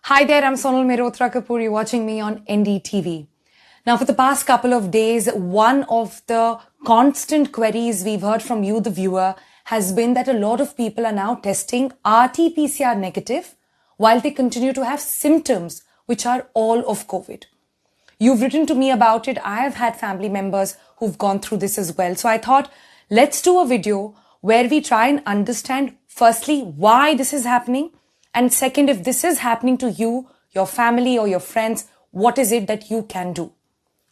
Hi there, I'm Sonal Mehrotra Kapoor. You're watching me on NDTV. Now, for the past couple of days, one of the constant queries we've heard from you, the viewer, has been that a lot of people are now testing RT-PCR negative while they continue to have symptoms which are all of COVID. You've written to me about it. I have had family members who've gone through this as well. So I thought, let's do a video where we try and understand, firstly, why this is happening. And second, if this is happening to you, your family or your friends, what is it that you can do?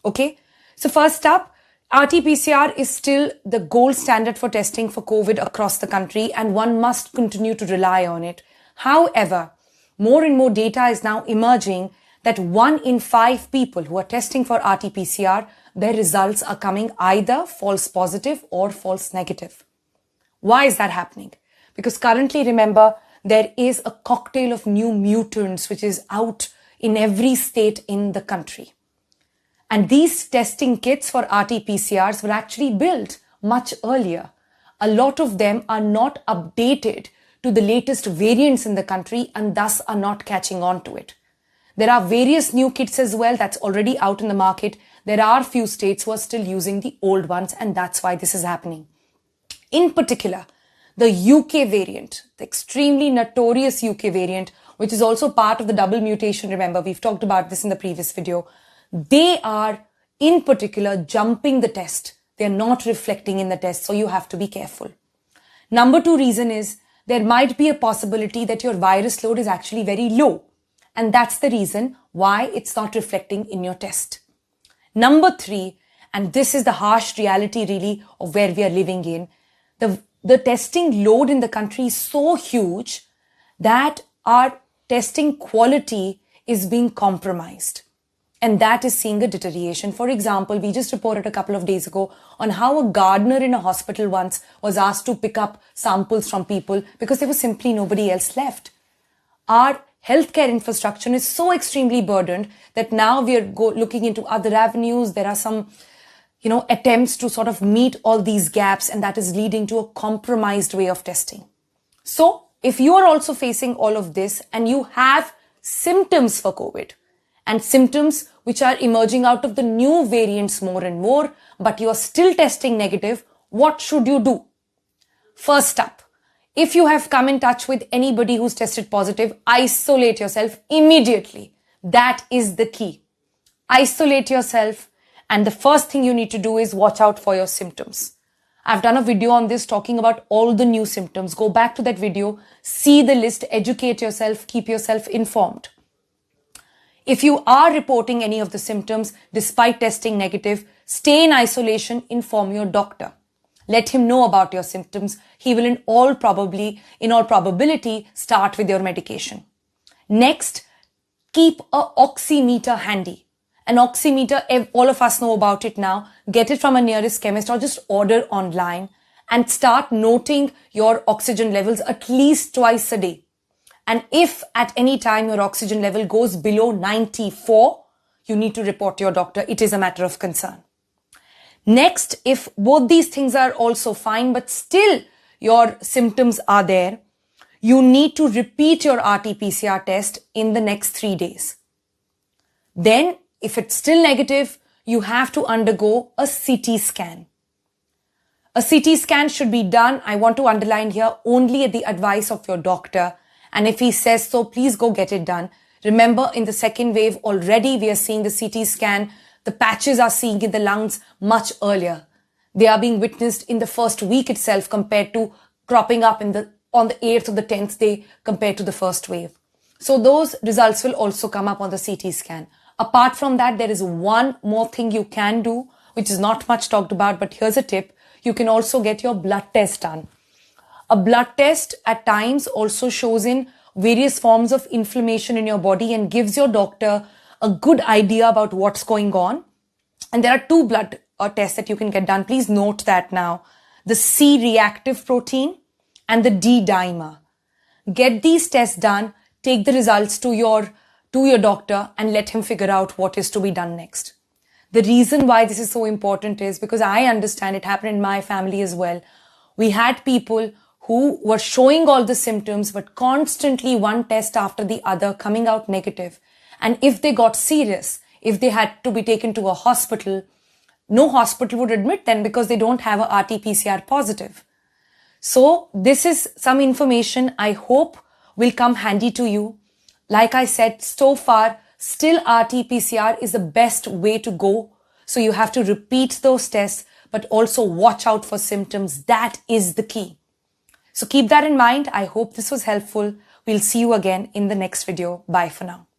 Okay. So first up, RT-PCR is still the gold standard for testing for COVID across the country, and one must continue to rely on it. However, more and more data is now emerging that 1 in 5 people who are testing for RT-PCR, their results are coming either false positive or false negative. Why is that happening? Because currently, remember, there is a cocktail of new mutants which is out in every state in the country. And these testing kits for RT-PCRs were actually built much earlier. A lot of them are not updated to the latest variants in the country and thus are not catching on to it. There are various new kits as well that's already out in the market. There are few states who are still using the old ones, and that's why this is happening. In particular, the UK variant, the extremely notorious UK variant, which is also part of the double mutation, remember, we've talked about this in the previous video, they are in particular jumping the test. They're not reflecting in the test, so you have to be careful. Number 2 reason is there might be a possibility that your virus load is actually very low. And that's the reason why it's not reflecting in your test. Number 3, and this is the harsh reality really of where we are living in, the testing load in the country is so huge that our testing quality is being compromised. And that is seeing a deterioration. For example, we just reported a couple of days ago on how a gardener in a hospital once was asked to pick up samples from people because there was simply nobody else left. Our healthcare infrastructure is so extremely burdened that now we are looking into other avenues. There are some attempts to sort of meet all these gaps, and that is leading to a compromised way of testing. So if you are also facing all of this and you have symptoms for COVID and symptoms which are emerging out of the new variants more and more, but you are still testing negative, what should you do? First up, if you have come in touch with anybody who's tested positive, isolate yourself immediately. That is the key. Isolate yourself. And the first thing you need to do is watch out for your symptoms. I've done a video on this talking about all the new symptoms. Go back to that video, see the list, educate yourself, keep yourself informed. If you are reporting any of the symptoms despite testing negative, stay in isolation, inform your doctor. Let him know about your symptoms. He will in all probability start with your medication. Next, keep an oximeter handy. An oximeter, all of us know about it now. Get it from a nearest chemist or just order online and start noting your oxygen levels at least twice a day. And if at any time your oxygen level goes below 94, you need to report to your doctor. It is a matter of concern. Next, if both these things are also fine, but still your symptoms are there, you need to repeat your RT-PCR test in the next 3 days. Then, if it's still negative, you have to undergo a CT scan. A CT scan should be done, I want to underline here, only at the advice of your doctor. And if he says so, please go get it done. Remember, in the second wave, already we are seeing the CT scan. The patches are seeing in the lungs much earlier. They are being witnessed in the first week itself compared to cropping up on the 8th or the 10th day compared to the first wave. So those results will also come up on the CT scan. Apart from that, there is one more thing you can do, which is not much talked about, but here's a tip. You can also get your blood test done. A blood test at times also shows in various forms of inflammation in your body and gives your doctor a good idea about what's going on. And there are 2 blood tests that you can get done. Please note that now. The C-reactive protein and the D-dimer. Get these tests done, take the results to your doctor and let him figure out what is to be done next. The reason why this is so important is because I understand it happened in my family as well. We had people who were showing all the symptoms, but constantly one test after the other coming out negative. And if they got serious, if they had to be taken to a hospital, no hospital would admit them because they don't have a RT-PCR positive. So this is some information I hope will come handy to you. Like I said, so far, still RT-PCR is the best way to go. So you have to repeat those tests, but also watch out for symptoms. That is the key. So keep that in mind. I hope this was helpful. We'll see you again in the next video. Bye for now.